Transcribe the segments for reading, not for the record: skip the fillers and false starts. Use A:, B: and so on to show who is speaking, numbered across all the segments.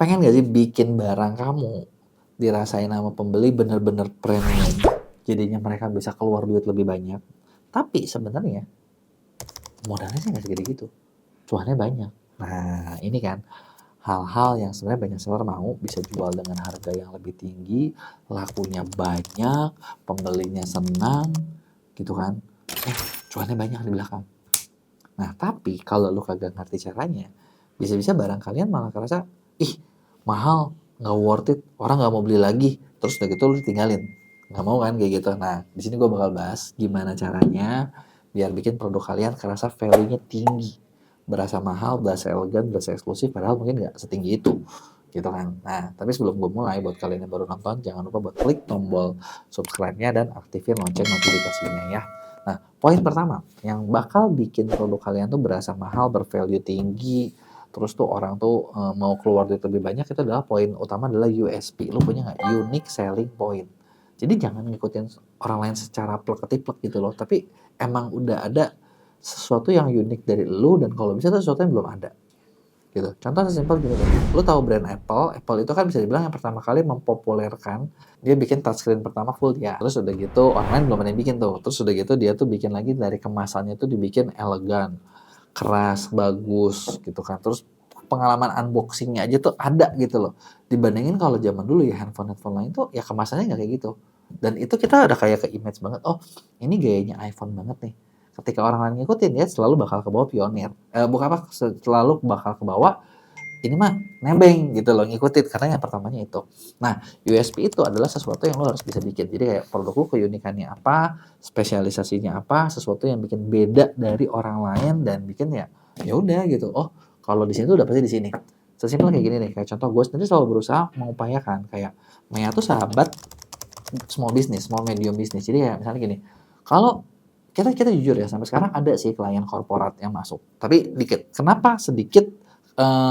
A: Pengen nggak sih bikin barang kamu dirasain sama pembeli bener-bener premium, jadinya mereka bisa keluar duit lebih banyak, tapi sebenarnya modalnya sih nggak segede gitu, cuannya banyak. Nah, ini kan hal-hal yang sebenarnya banyak seller mau, bisa jual dengan harga yang lebih tinggi, lakunya banyak, pembelinya senang, gitu kan. Cuannya banyak di belakang. Nah, tapi kalau lu kagak ngerti caranya, bisa-bisa barang kalian malah kerasa, ih, mahal, nggak worth it, orang nggak mau beli lagi, terus udah gitu lu tinggalin. Nggak mau kan kayak gitu. Nah, di sini gue bakal bahas gimana caranya biar bikin produk kalian kerasa value-nya tinggi, berasa mahal, berasa elegan, berasa eksklusif, padahal mungkin nggak setinggi itu, gitu kan. Nah, tapi sebelum gue mulai, buat kalian yang baru nonton, jangan lupa buat klik tombol subscribe-nya dan aktifin lonceng notifikasinya ya. Nah, poin pertama yang bakal bikin produk kalian tuh berasa mahal, bervalue tinggi, terus tuh orang tuh mau keluar duit lebih banyak, itu adalah poin utama adalah USP. Lu punya nggak unique selling point? Jadi jangan ngikutin orang lain secara plek-ketiplek gitu loh, tapi emang udah ada sesuatu yang unik dari lu, dan kalau bisa itu sesuatu yang belum ada gitu. Contoh sesimpel gini deh, lu tahu brand Apple. Apple itu kan bisa dibilang yang pertama kali mempopulerkan, dia bikin touchscreen pertama full ya. Terus udah gitu orang lain belum ada yang bikin tuh. Terus udah gitu dia tuh bikin lagi dari kemasannya tuh dibikin elegan, keras, bagus gitu kan. Terus pengalaman unboxingnya aja tuh ada gitu loh. Dibandingin kalau zaman dulu ya handphone lain tuh ya kemasannya nggak kayak gitu. Dan itu kita udah kayak ke image banget. Oh, ini gayanya iPhone banget nih. Ketika orang lain ngikutin, ya selalu bakal ke bawah pionir. Bukan apa, selalu bakal ke bawah ini mah nebeng gitu loh, ngikutin karena yang pertamanya itu. Nah, USP itu adalah sesuatu yang lo harus bisa bikin. Jadi kayak produk lo keunikannya apa, spesialisasinya apa, sesuatu yang bikin beda dari orang lain dan bikin ya udah gitu. Oh, kalau di sini tuh dapetnya di sini. Sesimpel kayak gini nih, kayak contoh gue sendiri selalu berusaha mengupayakan kayak Mea tuh sahabat small business, small medium business. Jadi kayak misalnya gini, kalau kita jujur ya, sampai sekarang ada sih klien korporat yang masuk, tapi dikit. Kenapa sedikit?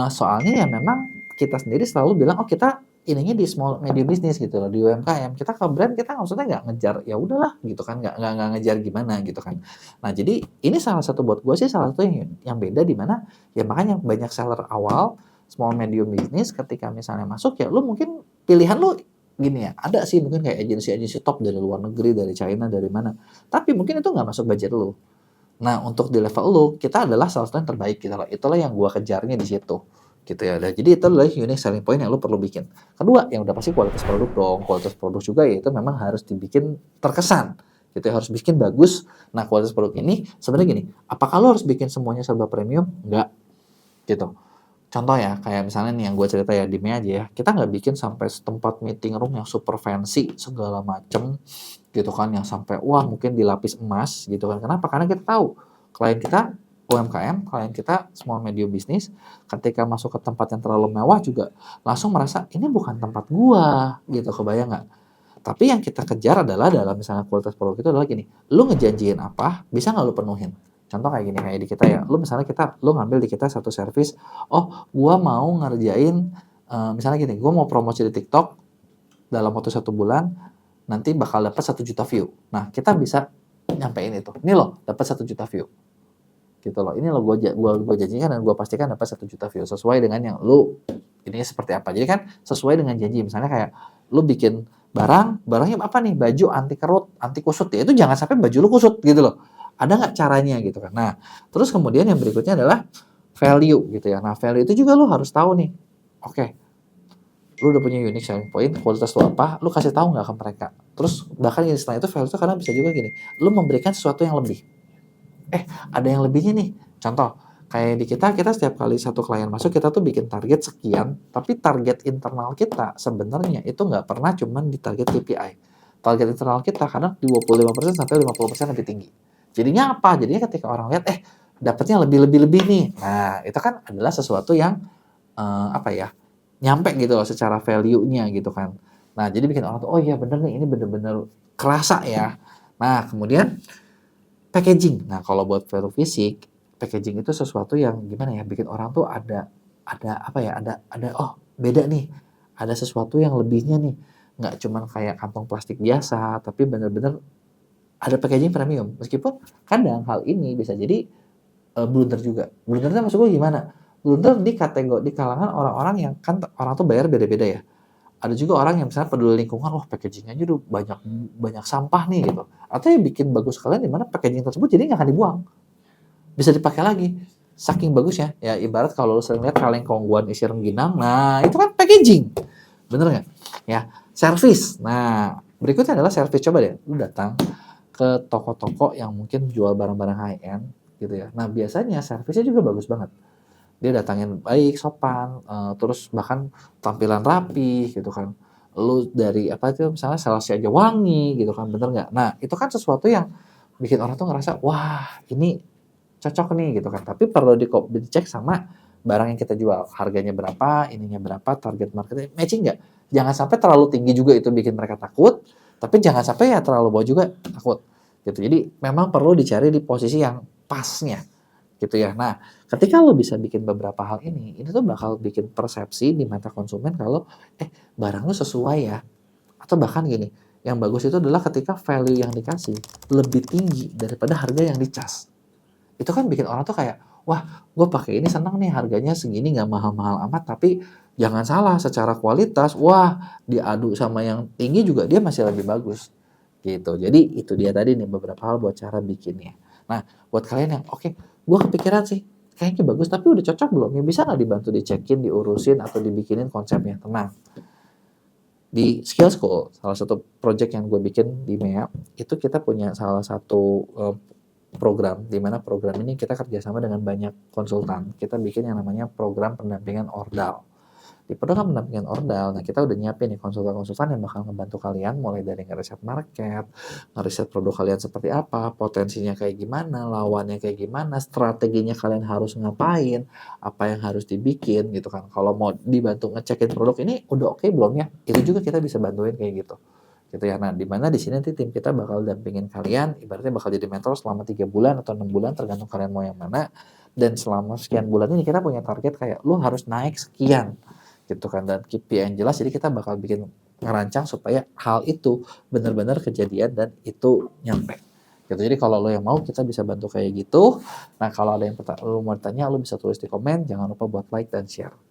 A: Soalnya ya memang kita sendiri selalu bilang, oh kita ininya di small medium business gitu loh, di UMKM. Kita ke brand, kita maksudnya nggak ngejar, ya udahlah gitu kan, nggak ngejar gimana gitu kan. Nah, jadi ini salah satu buat gue sih, salah satu yang beda di mana ya makanya banyak seller awal small medium business ketika misalnya masuk, ya lu mungkin pilihan lu gini ya, ada sih mungkin kayak agensi-agensi top dari luar negeri, dari China, dari mana. Tapi mungkin itu nggak masuk budget lu. Nah, untuk di level lu, kita adalah salah satu yang terbaik gitu loh. Itulah yang gua kejarnya di situ. Gitu ya. Dan jadi itu adalah unique selling point yang lu perlu bikin. Kedua, yang udah pasti kualitas produk dong. Kualitas produk juga ya itu memang harus dibikin terkesan. Gitu ya, harus bikin bagus. Nah, kualitas produk ini sebenarnya gini, apakah lu harus bikin semuanya serba premium? Enggak. Gitu. Contoh ya, kayak misalnya nih yang gue cerita ya, di Mei aja ya, kita nggak bikin sampai tempat meeting room yang super fancy, segala macem, gitu kan, yang sampai, wah mungkin dilapis emas, gitu kan. Kenapa? Karena kita tahu, klien kita UMKM, klien kita small medium business, ketika masuk ke tempat yang terlalu mewah juga, langsung merasa, ini bukan tempat gua, gitu, kebayang nggak? Tapi yang kita kejar adalah dalam misalnya kualitas produk itu adalah gini, lu ngejanjiin apa, bisa nggak lu penuhin? Contoh kayak gini, kayak di kita ya, lu misalnya lu ngambil di kita satu service, oh gua mau ngerjain, misalnya gini, gua mau promosi di TikTok dalam waktu 1 bulan, nanti bakal dapat 1 juta view. Nah, kita bisa nyampein itu. Ini loh, dapat 1 juta view. Gitu loh. Ini loh gua janjikan dan gua pastikan dapat 1 juta view sesuai dengan yang lu ini seperti apa. Jadi kan sesuai dengan janji. Misalnya kayak lu bikin barangnya apa nih? Baju anti kerut, anti kusut ya. Itu jangan sampai baju lu kusut gitu loh. Ada nggak caranya gitu kan. Nah, terus kemudian yang berikutnya adalah value gitu ya. Nah, value itu juga lu harus tahu nih. Oke, lu udah punya unique selling point, kualitas lu apa, lu kasih tahu nggak ke mereka. Terus bahkan setelah itu value itu karena bisa juga gini, lu memberikan sesuatu yang lebih. Ada yang lebihnya nih. Contoh, kayak di kita setiap kali satu klien masuk, kita tuh bikin target sekian, tapi target internal kita sebenarnya itu nggak pernah cuman di target KPI. Target internal kita kadang 25% sampai 50% lebih tinggi. Jadinya apa? Jadinya ketika orang lihat, dapatnya lebih-lebih nih. Nah, itu kan adalah sesuatu yang apa ya, nyampe gitu loh secara value-nya gitu kan. Nah, jadi bikin orang tuh, oh iya bener nih, ini bener-bener kerasa ya. Nah, kemudian packaging. Nah, kalau buat value fisik, packaging itu sesuatu yang gimana ya, bikin orang tuh ada apa ya, ada oh beda nih, ada sesuatu yang lebihnya nih. Nggak cuman kayak kantong plastik biasa, tapi bener-bener ada packaging premium. Meskipun kadang hal ini bisa jadi blunder juga. Blundernya maksud gue gimana? blunder di kalangan orang-orang yang kan orang tuh bayar beda-beda ya. Ada juga orang yang misalnya peduli lingkungan, wah packaging-nya aja udah banyak banyak sampah nih gitu. Atau yang bikin bagus sekalian di mana packaging tersebut jadi nggak akan dibuang, bisa dipakai lagi. Saking bagusnya, ya ibarat kalau lu sering lihat kaleng kongguan isi rengginang, nah itu kan packaging, bener nggak? Ya, servis. Nah, berikutnya adalah servis. Coba deh, lu datang ke toko-toko yang mungkin jual barang-barang high end gitu ya. Nah, biasanya servisnya juga bagus banget. Dia datangin baik, sopan, terus bahkan tampilan rapi gitu kan. Lu dari apa itu misalnya salesnya aja wangi gitu kan, bener nggak? Nah, itu kan sesuatu yang bikin orang tuh ngerasa, wah ini cocok nih gitu kan. Tapi perlu dicek sama barang yang kita jual. Harganya berapa, ininya berapa, target marketnya matching nggak? Jangan sampai terlalu tinggi juga itu bikin mereka takut, tapi jangan sampai ya terlalu bawah juga takut. Gitu. Jadi memang perlu dicari di posisi yang pasnya gitu ya. Nah, ketika lo bisa bikin beberapa hal ini tuh bakal bikin persepsi di mata konsumen kalau barang lo sesuai ya. Atau bahkan gini, yang bagus itu adalah ketika value yang dikasih lebih tinggi daripada harga yang dicas. Itu kan bikin orang tuh kayak, wah gue pakai ini seneng nih harganya segini nggak mahal-mahal amat, tapi jangan salah secara kualitas, wah diadu sama yang tinggi juga dia masih lebih bagus gitu. Jadi itu dia tadi nih beberapa hal buat cara bikinnya. Nah, buat kalian yang oke, gue kepikiran sih kayaknya bagus tapi udah cocok belum ya, bisa nggak dibantu dicekin, diurusin atau dibikinin konsepnya. Tenang, di Skill School, salah satu project yang gue bikin di MEA, itu kita punya salah satu program, di mana program ini kita kerjasama dengan banyak konsultan. Kita bikin yang namanya program pendampingan ordal. Di program pendampingan ordal, nah kita udah nyiapin nih konsultan-konsultan yang bakal ngebantu kalian mulai dari ngeriset market, ngeriset produk kalian seperti apa, potensinya kayak gimana, lawannya kayak gimana, strateginya kalian harus ngapain, apa yang harus dibikin gitu kan. Kalau mau dibantu ngecekin produk ini udah oke belum ya? Itu juga kita bisa bantuin kayak gitu ya. Nah, di mana di sini nanti tim kita bakal dampingin kalian, ibaratnya bakal jadi mentor selama 3 bulan atau 6 bulan tergantung kalian mau yang mana. Dan selama sekian bulan ini kita punya target kayak lu harus naik sekian gitu kan, dan KPI yang jelas. Jadi kita bakal bikin ngerancang supaya hal itu benar-benar kejadian dan itu nyampe gitu. Jadi kalau lo yang mau kita bisa bantu kayak gitu. Nah, kalau ada yang lo mau tanya lo bisa tulis di komen, jangan lupa buat like dan share.